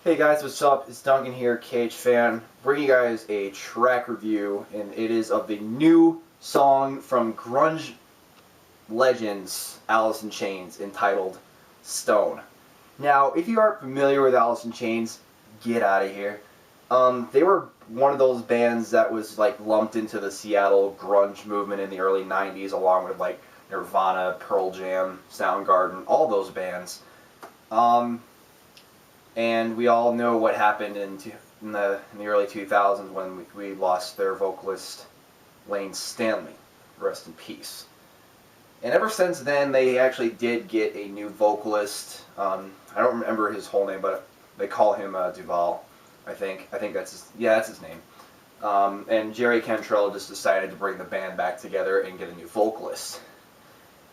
Hey guys, what's up? It's Duncan here, KH Fan, bringing you guys a track review, and it is of the new song from grunge legends Alice in Chains entitled Stone. Now, if you aren't familiar with Alice in Chains, get out of here. They were one of those bands that was like lumped into the Seattle grunge movement in the early 90s, along with like Nirvana, Pearl Jam, Soundgarden, all those bands. And we all know what happened in the early 2000s when we lost their vocalist, Lane Stanley. Rest in peace. And ever since then, they actually did get a new vocalist. I don't remember his whole name, but they call him Duval. I think that's his name. And Jerry Cantrell just decided to bring the band back together and get a new vocalist.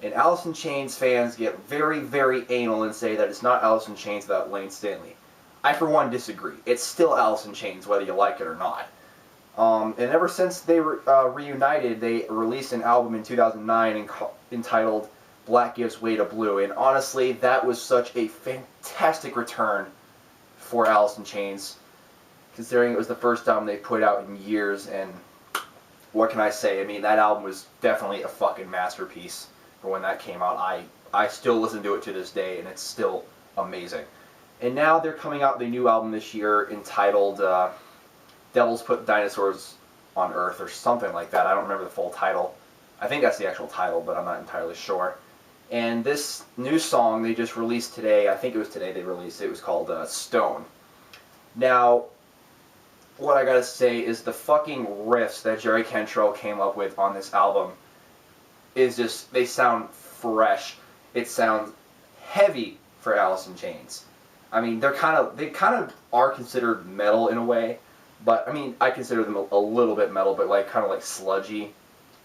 And Alice in Chains fans get very, very anal and say that it's not Alice in Chains without Lane Stanley. I, for one, disagree. It's still Alice in Chains, whether you like it or not. And ever since they reunited, they released an album in 2009 entitled Black Gives Way to Blue. And honestly, that was such a fantastic return for Alice in Chains, considering it was the first album they put out in years. And what can I say? I mean, that album was definitely a fucking masterpiece. For when that came out, I still listen to it to this day, and it's still amazing. And now they're coming out with a new album this year entitled Devils Put Dinosaurs on Earth, or something like that. I don't remember the full title. I think that's the actual title, but I'm not entirely sure. And this new song they just released today, I think it was today they released it, it was called Stone. Now, what I gotta say is the fucking riffs that Jerry Cantrell came up with on this album is just, they sound fresh. It sounds heavy for Alice in Chains. I mean, they kind of are considered metal in a way, but I mean, I consider them a little bit metal, but like kind of like sludgy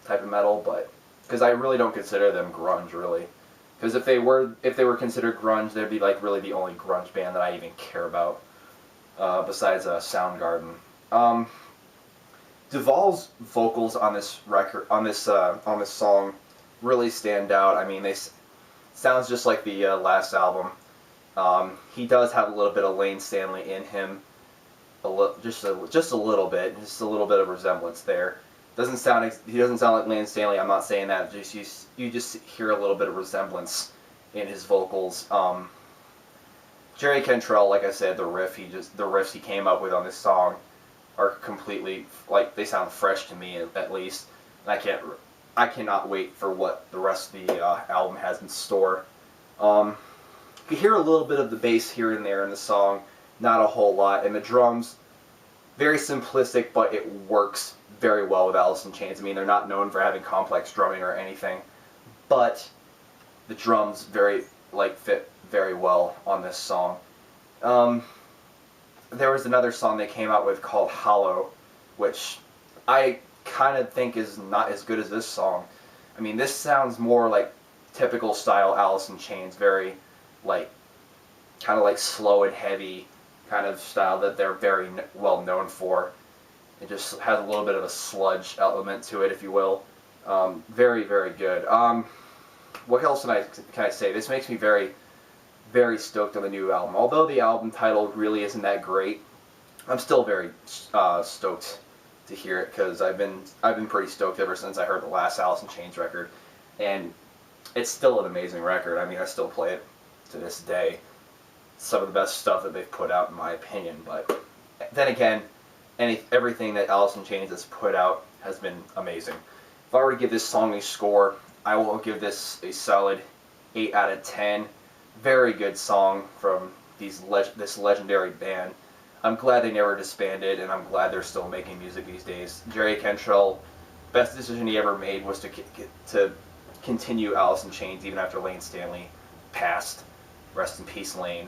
type of metal, but because I really don't consider them grunge really. Because if they were considered grunge, they'd be like really the only grunge band that I even care about, besides Soundgarden. Duval's vocals on this record, on this song, really stand out. I mean, they sounds just like the last album. He does have a little bit of Lane Stanley in him, just a little bit, of resemblance there. He doesn't sound like Lane Stanley. I'm not saying that. You just hear a little bit of resemblance in his vocals. Jerry Cantrell, like I said, the riffs he came up with on this song are completely, like, they sound fresh to me at least, and I cannot wait for what the rest of the album has in store. You can hear a little bit of the bass here and there in the song, not a whole lot, and the drums, very simplistic, but it works very well with Alice in Chains. I mean, they're not known for having complex drumming or anything, but the drums fit very well on this song. There was another song they came out with called Hollow, which I kind of think is not as good as this song. I mean, this sounds more like typical style Alice in Chains, very kind of like slow and heavy kind of style that they're very well known for. It just has a little bit of a sludge element to it, if you will. Very, very good. What else can I say? This makes me very, very stoked on the new album. Although the album title really isn't that great, I'm still very stoked to hear it, because I've been pretty stoked ever since I heard the last Alice in Chains record, and it's still an amazing record. I mean, I still play it to this day. Some of the best stuff that they've put out, in my opinion. But then again, everything that Alice in Chains has put out has been amazing. If I were to give this song a score, I will give this a solid 8 out of 10. Very good song from this legendary band. I'm glad they never disbanded, and I'm glad they're still making music these days. Jerry Cantrell, best decision he ever made was to continue Alice in Chains even after Lane Stanley passed. Rest in peace, Lane.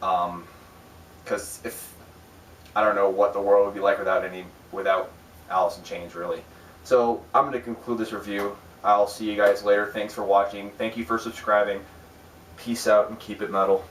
Because I don't know what the world would be like without Alice in Chains, really. So I'm going to conclude this review. I'll see you guys later. Thanks for watching. Thank you for subscribing. Peace out and keep it metal.